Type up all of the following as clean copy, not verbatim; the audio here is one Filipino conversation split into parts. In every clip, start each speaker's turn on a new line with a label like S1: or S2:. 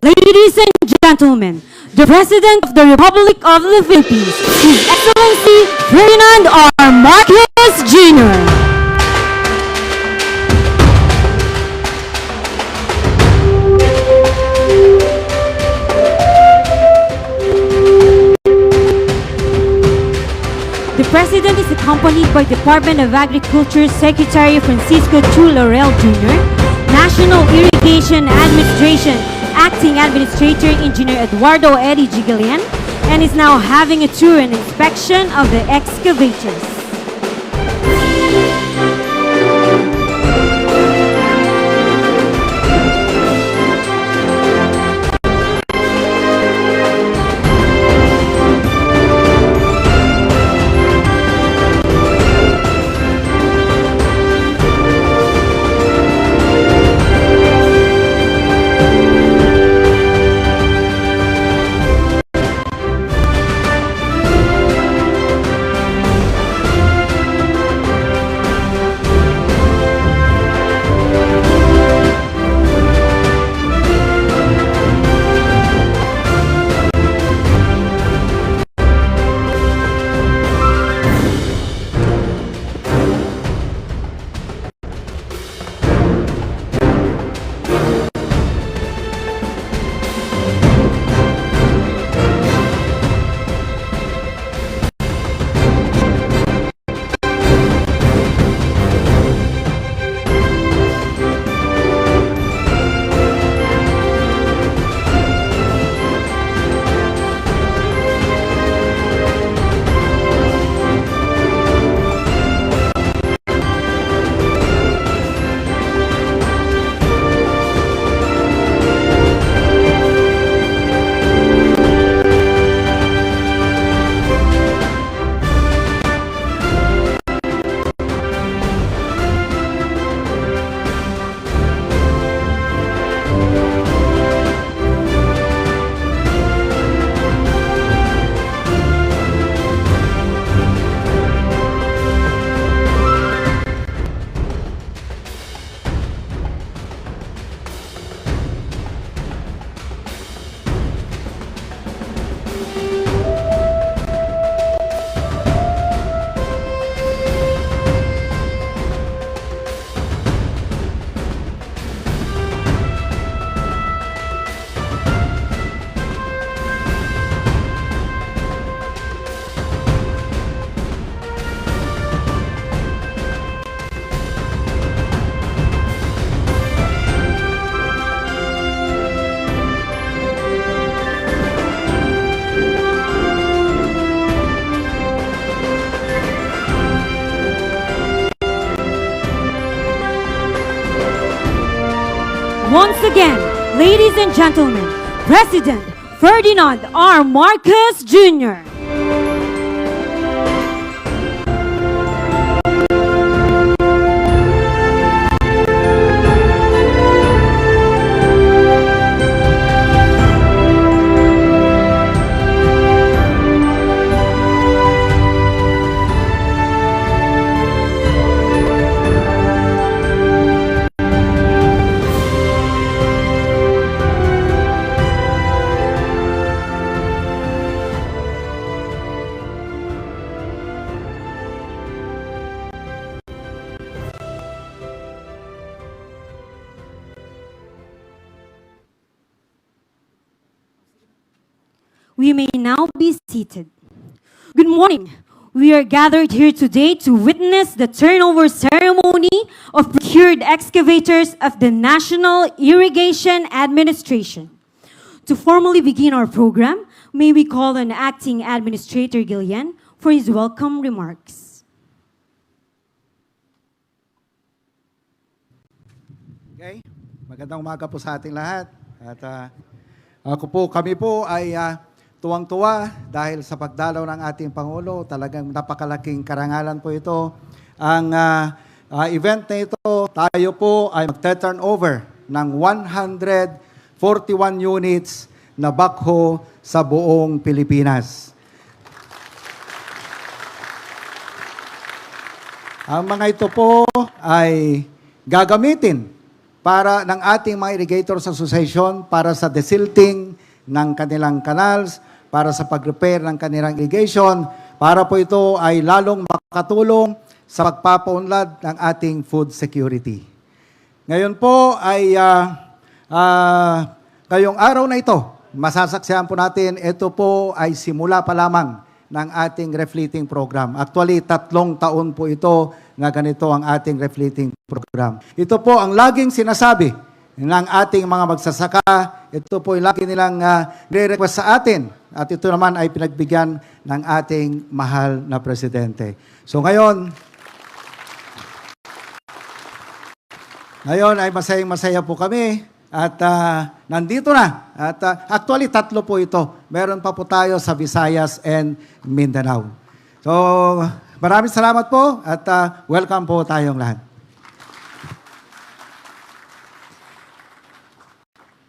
S1: Ladies and gentlemen, the President of the Republic of the Philippines, His Excellency Ferdinand R. Marcos Jr. The President is accompanied by Department of Agriculture Secretary Francisco Chu Laurel Jr., National Irrigation Administration Acting Administrator Engineer Eduardo Eddie Gigalian, and is now having a tour and inspection of the excavators. Once again, ladies and gentlemen, President Ferdinand R. Marcos Jr. We may now be seated. Good morning. We are gathered here today to witness the turnover ceremony of procured excavators of the National Irrigation Administration. To formally begin our program, may we call on Acting Administrator Gillian for his welcome remarks.
S2: Okay, magandang umaga po sa ating lahat. At kami po ay tuwang-tuwa dahil sa pagdalaw ng ating Pangulo. Talagang napakalaking karangalan po ito. Ang event na ito, tayo po ay magte-turnover ng 141 units na backhoe sa buong Pilipinas. Ang mga ito po ay gagamitin para ng ating mga Irrigators Association para sa desilting ng kanilang canals, para sa pag-repair ng kanilang irrigation, para po ito ay lalong makatulong sa pagpapaunlad ng ating food security. Ngayon po ay ngayong araw na ito, masasaksihan po natin, ito po ay simula pa lamang ng ating refleeting program. Actually, 3 taon po ito na ganito ang ating refleeting program. Ito po ang laging sinasabi ng ating mga magsasaka. Ito po ay lagi nilang re-request sa atin. At ito naman ay pinagbigyan ng ating mahal na Presidente. So ngayon ay masayang-masaya po kami at nandito na. At actually 3 po ito. Meron pa po tayo sa Visayas and Mindanao. So maraming salamat po at welcome po tayong lahat.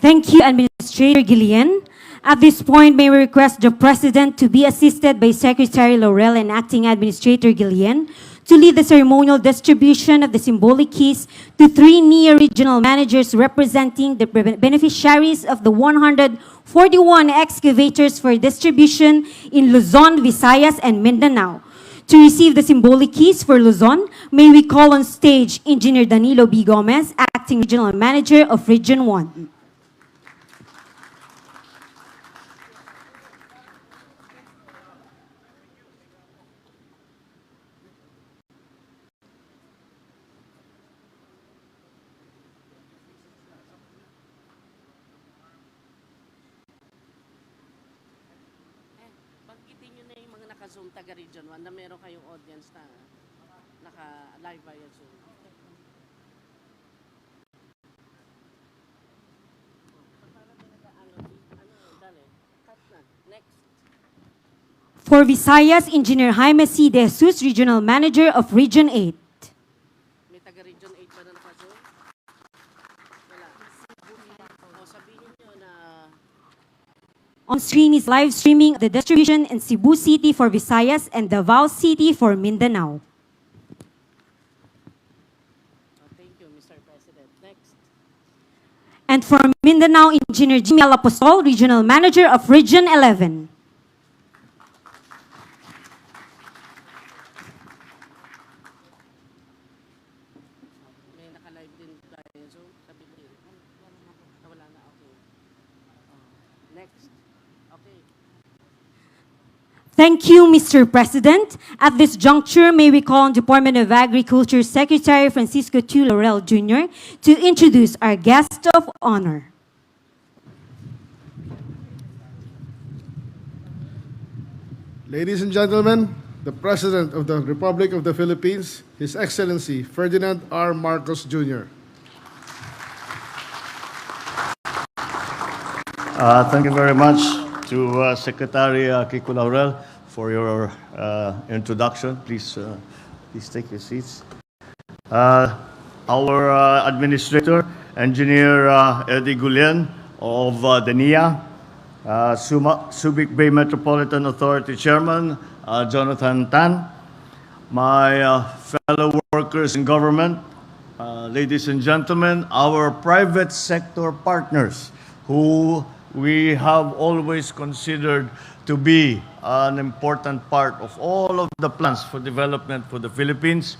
S1: Thank you, Administrator Guillen. At this point, may we request the President to be assisted by Secretary Laurel and Acting Administrator Guillen to lead the ceremonial distribution of the symbolic keys to 3 NIA regional managers representing the beneficiaries of the 141 excavators for distribution in Luzon, Visayas, and Mindanao. To receive the symbolic keys for Luzon, may we call on stage Engineer Danilo B. Gomez, Acting Regional Manager of Region 1.
S3: Banggitin nyo na yung mga naka-Zoom taga-Region 1 na meron kayong audience na naka-live via Zoom. Next.
S1: For Visayas, Engineer Jaime C. De Jesus, Regional Manager of Region 8.
S3: May taga-Region 8 ba na naka-Zoom? Wala. O sabihin nyo na
S1: On screen is live streaming the distribution in Cebu City for Visayas and Davao City for Mindanao.
S3: thank you, Mr. President. Next.
S1: And for Mindanao, Engineer Jimmy Alapostol, Regional Manager of Region 11.
S3: May naka-live din via Zoom. Sabi nyo. Wala na. Okay. Next. Okay.
S1: Thank you, Mr. President. At this juncture, may we call on Department of Agriculture Secretary Francisco T. Laurel Jr. to introduce our guest of honor.
S4: Ladies and gentlemen, the President of the Republic of the Philippines, His Excellency Ferdinand R. Marcos Jr.
S5: Thank you very much to Secretary Kiko Laurel for your introduction. Please take your seats. Our Administrator, Engineer Eddie Guillen of the NIA, Subic Bay Metropolitan Authority Chairman Jonathan Tan, my fellow workers in government, ladies and gentlemen, our private sector partners who we have always considered to be an important part of all of the plans for development for the Philippines.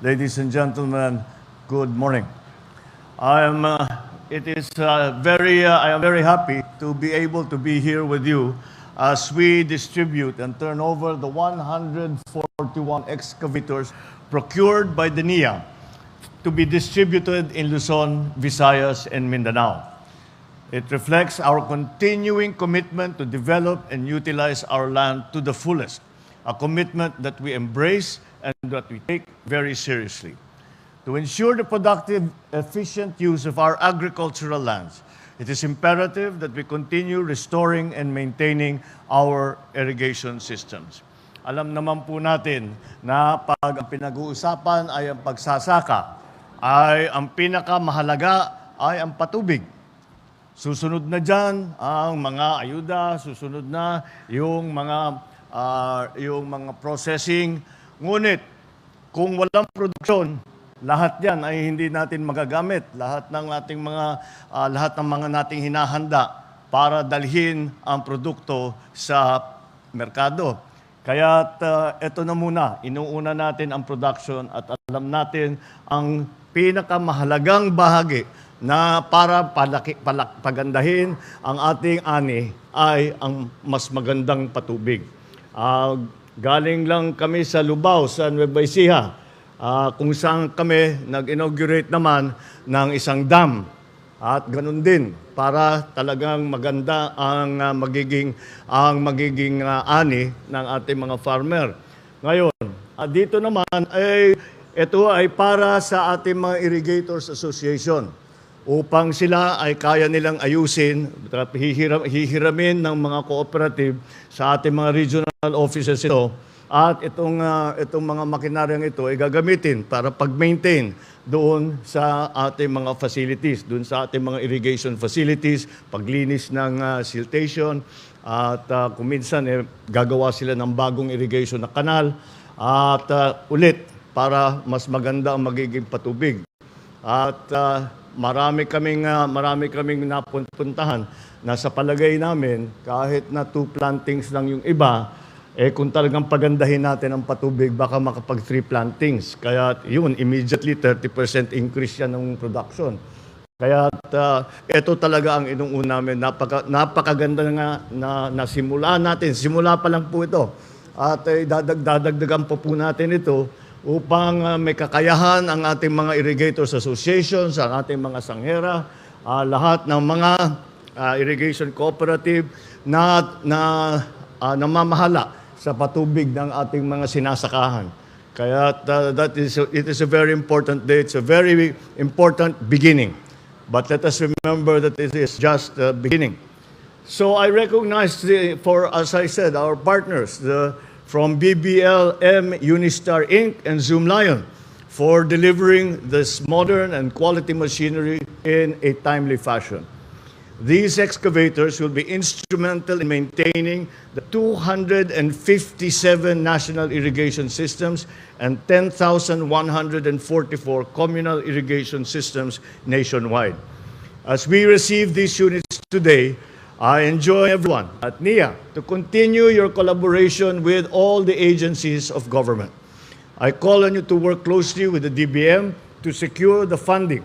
S5: Ladies and gentlemen, good morning. I am very happy to be able to be here with you as we distribute and turn over the 141 excavators procured by the NIA to be distributed in Luzon, Visayas, and Mindanao. It reflects our continuing commitment to develop and utilize our land to the fullest, a commitment that we embrace and that we take very seriously. To ensure the productive, efficient use of our agricultural lands, it is imperative that we continue restoring and maintaining our irrigation systems. Alam naman po natin na pag ang pinag-uusapan ay ang pagsasaka, ay ang pinakamahalaga ay ang patubig. Susunod na dyan ang mga ayuda, susunod na yung mga processing. Ngunit kung walang produksyon, Lahat yan ay hindi natin magagamit. Lahat ng mga nating hinahanda para dalhin ang produkto sa merkado. Kaya ito na muna, inuuna natin ang production at alam natin ang pinakamahalagang bahagi na para pagandahin ang ating ani ay ang mas magandang patubig. Galing lang kami sa Lubao, sa Nueva Ecija, kung saan kami nag-inaugurate naman ng isang dam. At ganun din, para talagang maganda ang magiging ani ng ating mga farmer. Ngayon, dito naman, ito ay para sa ating mga Irrigators Association upang sila ay kaya nilang ayusin, hihiramin ng mga cooperative sa ating mga regional offices ito. At itong mga makinaryang ito ay gagamitin para pag-maintain doon sa ating mga facilities, doon sa ating mga irrigation facilities, paglinis ng siltation, at kung minsan gagawa sila ng bagong irrigation na kanal, at ulit para mas maganda ang magiging patubig. At marami kaming napuntahan na sa palagay namin, kahit na 2 plantings lang yung iba, kung talagang pagandahin natin ang patubig, baka makapag 3 plantings. Kaya yun, immediately 30% increase yan ng production. Kaya ito talaga ang inuuna namin. Napakaganda nga na simula natin. Simula pa lang po ito. At dadagdagan pa po natin ito upang may kakayahan ang ating mga Irrigators Associations, ang ating mga sanghera, lahat ng mga irrigation cooperative na namamahala sa patubig ng ating mga sinasakahan. Kaya it is a very important day. It's a very important beginning. But let us remember that it is just the beginning. So I recognize, as I said, our partners from PBBM, Unistar Inc., and Zoom Lion for delivering this modern and quality machinery in a timely fashion. These excavators will be instrumental in maintaining the 257 national irrigation systems and 10,144 communal irrigation systems nationwide. As we receive these units today, I enjoin everyone at NIA to continue your collaboration with all the agencies of government. I call on you to work closely with the DBM to secure the funding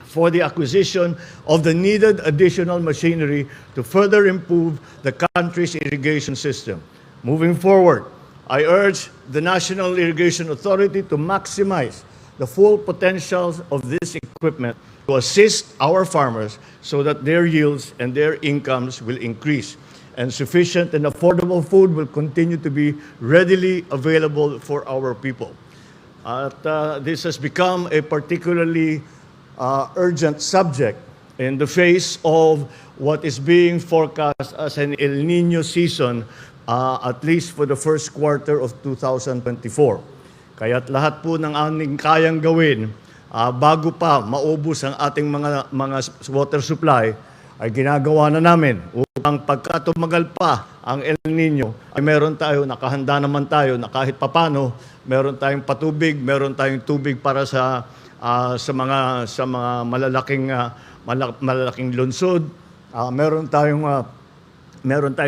S5: for the acquisition of the needed additional machinery to further improve the country's irrigation system. Moving forward, I urge the National Irrigation Authority to maximize the full potentials of this equipment to assist our farmers so that their yields and their incomes will increase and sufficient and affordable food will continue to be readily available for our people. This has become a particularly urgent subject in the face of what is being forecast as an El Nino season, at least for the first quarter of 2024. Kaya't lahat po ng aming kayang gawin bago pa maubos ang ating mga water supply ay ginagawa na namin upang pagka tumagal pa ang El Nino ay meron tayo, nakahanda naman tayo na kahit papano meron tayong patubig, meron tayong tubig para sa mga malalaking lungsod, meron tayong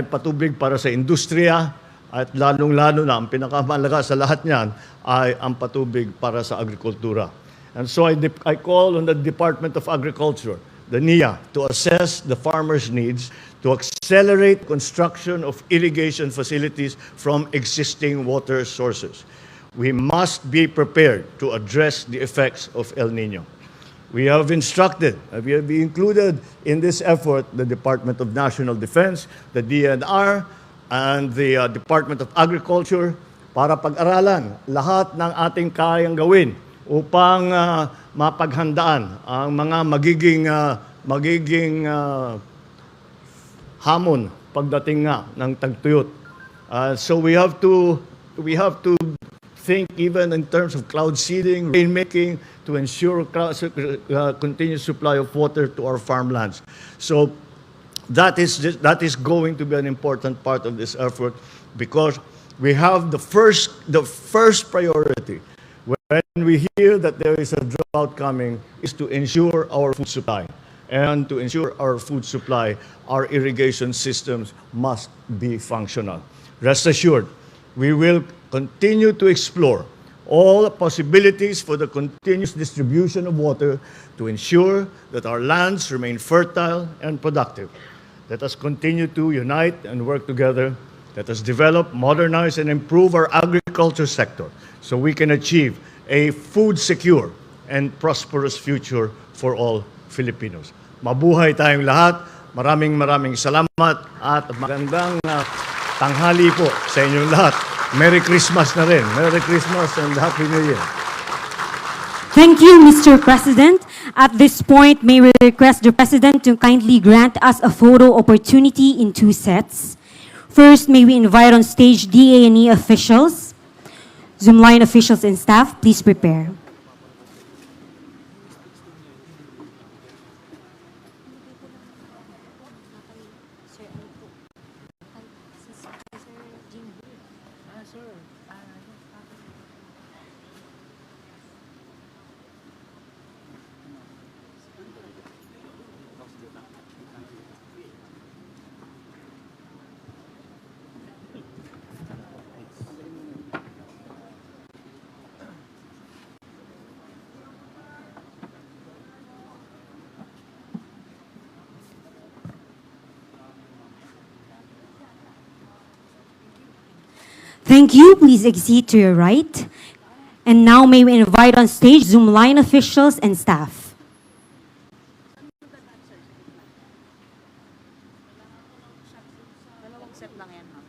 S5: patubig para sa industriya, at lalong-lalo na ang pinakamahalaga sa lahat niyan ay ang patubig para sa agrikultura. And so I call on the Department of Agriculture, the NIA, to assess the farmers' needs to accelerate construction of irrigation facilities from existing water sources. We must be prepared to address the effects of El Nino. We have included in this effort the Department of National Defense, the DNR, and the Department of Agriculture para pag-aralan lahat ng ating kayang gawin upang mapaghandaan ang mga magiging hamon pagdating nga ng tagtuyot. So we have to think even in terms of cloud seeding, rainmaking, to ensure continuous supply of water to our farmlands. So that is going to be an important part of this effort because we have the first priority when we hear that there is a drought coming, is to ensure our food supply. And to ensure our food supply, our irrigation systems must be functional. Rest assured, we will continue to explore all possibilities for the continuous distribution of water to ensure that our lands remain fertile and productive. Let us continue to unite and work together. Let us develop, modernize, and improve our agriculture sector so we can achieve a food secure and prosperous future for all Filipinos. Mabuhay tayong lahat. Maraming salamat at magandang tanghali po sa inyong lahat. Merry Christmas na rin. Merry Christmas and Happy New Year.
S1: Thank you, Mr. President. At this point, may we request the President to kindly grant us a photo opportunity in 2 sets. First, may we invite on stage DA&E officials, Zoomline officials and staff. Please prepare. Thank you. Please exit to your right. And now may we invite on stage Zoomline officials and staff.
S3: Dalawang set lang yan, ha?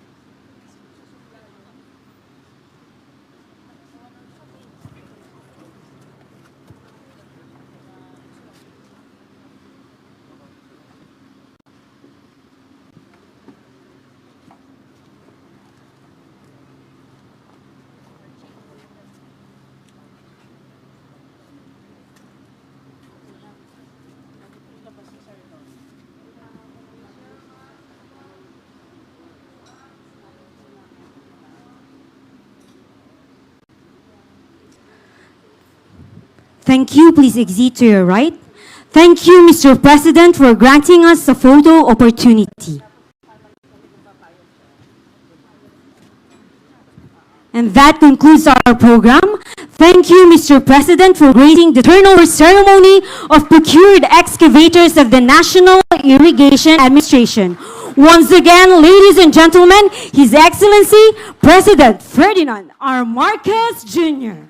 S1: Thank you. Please exit to your right. Thank you, Mr. President, for granting us a photo opportunity. And that concludes our program. Thank you, Mr. President, for gracing the turnover ceremony of procured excavators of the National Irrigation Administration. Once again, ladies and gentlemen, His Excellency President Ferdinand R. Marcos Jr.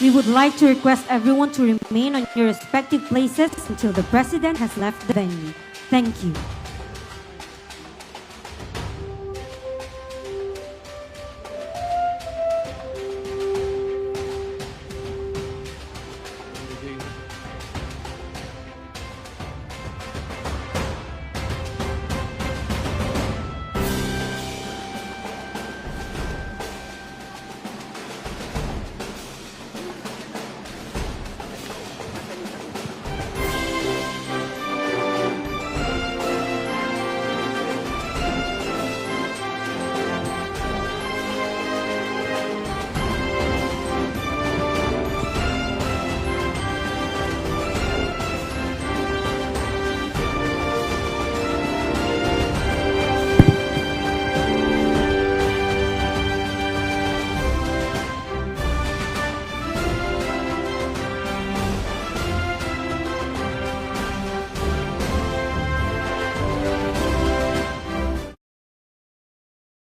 S1: We would like to request everyone to remain on your respective places until the President has left the venue. Thank you.